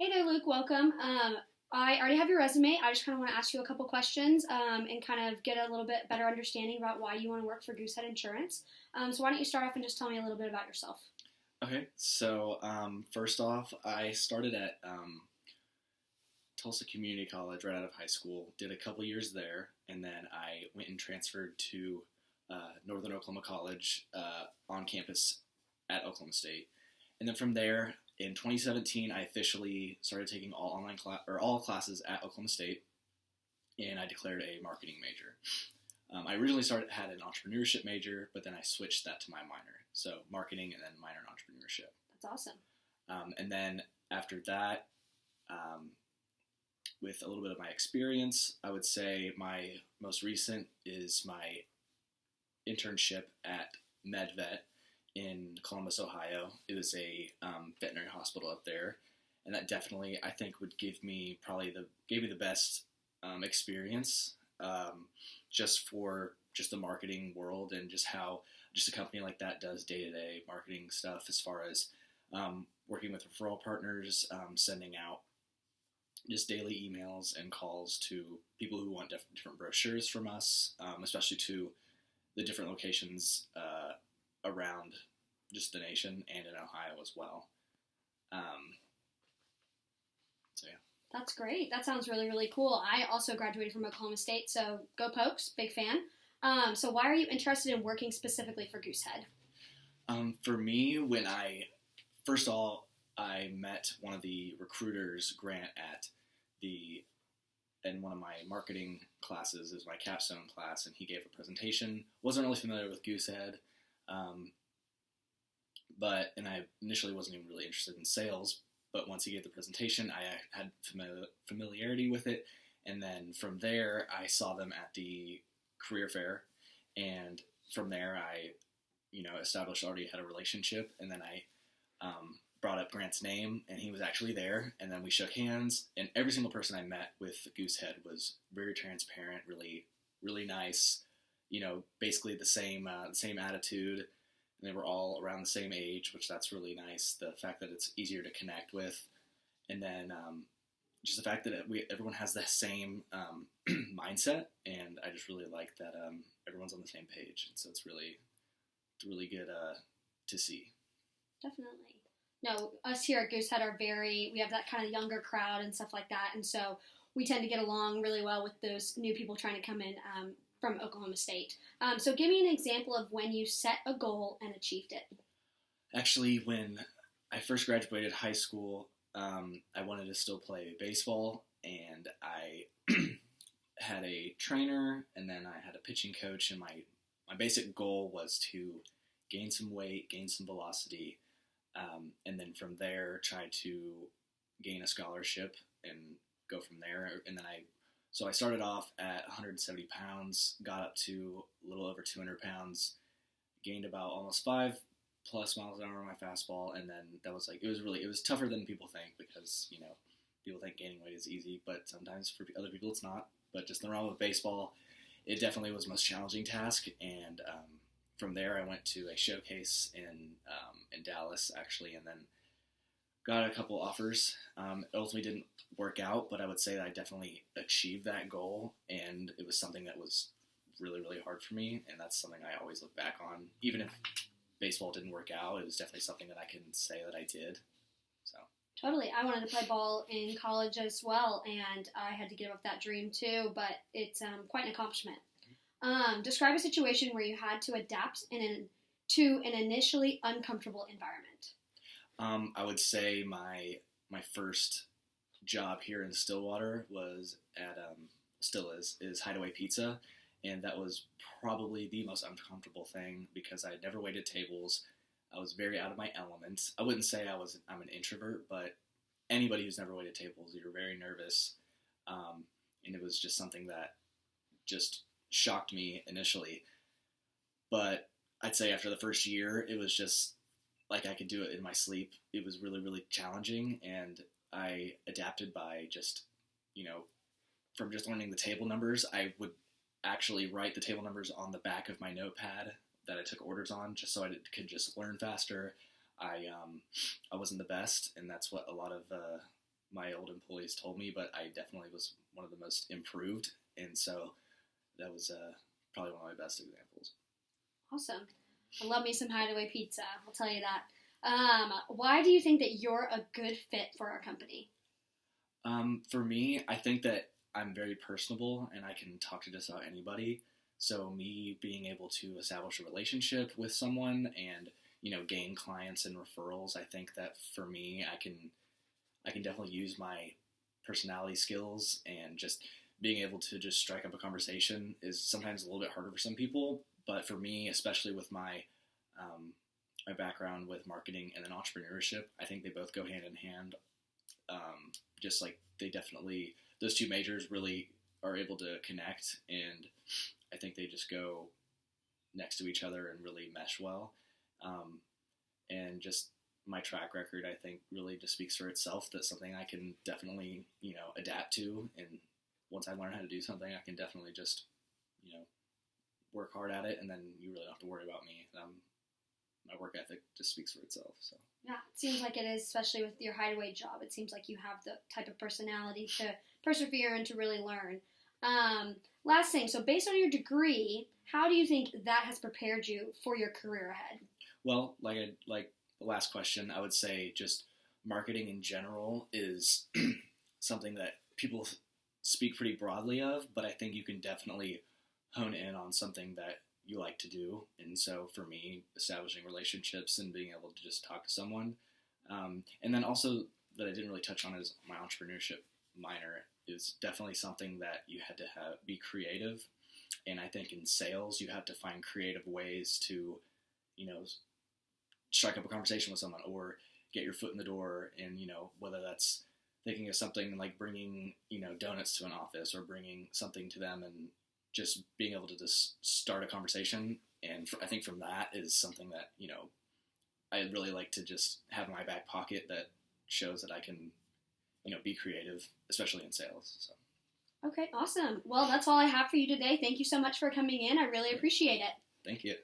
Hey there, Luke. Welcome. I already have your resume. I just kind of want to ask you a couple questions and kind of get a little bit better understanding about why you want to work for Goosehead Insurance. So why don't you start off and just tell me a little bit about yourself? Okay, so first off, I started at Tulsa Community College right out of high school, did a couple years there, and then I went and transferred to Northern Oklahoma College on campus at Oklahoma State. And then from there, in 2017, I officially started taking all classes at Oklahoma State, and I declared a marketing major. I originally had an entrepreneurship major, but then I switched that to my minor. So marketing and then minor in entrepreneurship. That's awesome. And then after that, with a little bit of my experience, I would say my most recent is my internship at MedVet in Columbus, Ohio. It was a veterinary hospital up there, and that definitely, I think, gave me the best experience just for just the marketing world and just how just a company like that does day-to-day marketing stuff as far as working with referral partners, sending out just daily emails and calls to people who want different brochures from us, especially to the different locations around just the nation and in Ohio as well. So yeah. That's great. That sounds really, really cool. I also graduated from Oklahoma State, so go Pokes, big fan. So why are you interested in working specifically for Goosehead? For me, first of all, I met one of the recruiters, Grant, in one of my marketing classes. It was my capstone class, and he gave a presentation. Wasn't really familiar with Goosehead, and I initially wasn't even really interested in sales. But once he gave the presentation, I had familiarity with it, and then from there, I saw them at the career fair, and from there, I, established already had a relationship, and then I brought up Grant's name, and he was actually there, and then we shook hands, and every single person I met with Goosehead was very transparent, really, really nice, basically the same attitude, and they were all around the same age, which that's really nice, the fact that it's easier to connect with, and then just the fact that everyone has the same mindset, and I just really like that everyone's on the same page, and so it's really good to see. Definitely. No, us here at Goosehead we have that kind of younger crowd and stuff like that, and so we tend to get along really well with those new people trying to come in from Oklahoma State. So give me an example of when you set a goal and achieved it. Actually, when I first graduated high school, I wanted to still play baseball, and I had a trainer, and then I had a pitching coach, and my basic goal was to gain some weight, gain some velocity, and then from there try to gain a scholarship and go from there. And then I started off at 170 pounds, got up to a little over 200 pounds, gained about almost 5+ miles an hour on my fastball, and then it was tougher than people think because, people think gaining weight is easy, but sometimes for other people it's not. But just the realm of baseball, it definitely was the most challenging task, and from there I went to a showcase in Dallas, actually, and then got a couple offers. It ultimately didn't work out, but I would say that I definitely achieved that goal, and it was something that was really, really hard for me, and that's something I always look back on. Even if baseball didn't work out, it was definitely something that I can say that I did. So Totally. I wanted to play ball in college as well, and I had to give up that dream too, but it's quite an accomplishment. Describe a situation where you had to adapt to an initially uncomfortable environment. I would say my first job here in Stillwater was at still is Hideaway Pizza, and that was probably the most uncomfortable thing because I had never waited tables. I was very out of my element. I wouldn't say I'm an introvert, but anybody who's never waited tables, you're very nervous, and it was just something that just shocked me initially. But I'd say after the first year, it was just like I could do it in my sleep. It was really, really challenging, and I adapted by just, from just learning the table numbers. I would actually write the table numbers on the back of my notepad that I took orders on, just so I could just learn faster. I wasn't the best, and that's what a lot of my old employees told me, but I definitely was one of the most improved, and so that was probably one of my best examples. Awesome. I love me some Hideaway Pizza, I'll tell you that. Why do you think that you're a good fit for our company? For me, I think that I'm very personable and I can talk to just about anybody. So me being able to establish a relationship with someone and, gain clients and referrals, I think that for me, I can definitely use my personality skills, and just being able to just strike up a conversation is sometimes a little bit harder for some people. But for me, especially with my my background with marketing and then entrepreneurship, I think they both go hand in hand. Just like those two majors really are able to connect, and I think they just go next to each other and really mesh well. And just my track record, I think, really just speaks for itself. That's something I can definitely, adapt to. And once I learn how to do something, I can definitely just, work hard at it, and then you really don't have to worry about me. My work ethic just speaks for itself. So yeah, it seems like it is, especially with your Hideaway job. It seems like you have the type of personality to persevere and to really learn. Last thing, so based on your degree, how do you think that has prepared you for your career ahead? Well, like the last question, I would say just marketing in general is something that people speak pretty broadly of, but I think you can definitely hone in on something that you like to do. And so for me, establishing relationships and being able to just talk to someone. And then also that I didn't really touch on is my entrepreneurship minor is definitely something that you had to be creative. And I think in sales, you have to find creative ways to, strike up a conversation with someone or get your foot in the door. And, whether that's thinking of something like bringing, donuts to an office or bringing something to them and just being able to just start a conversation. And I think from that is something that, I really like to just have in my back pocket that shows that I can, be creative, especially in sales. So. Okay, awesome. Well, that's all I have for you today. Thank you so much for coming in. I really appreciate it. Thank you.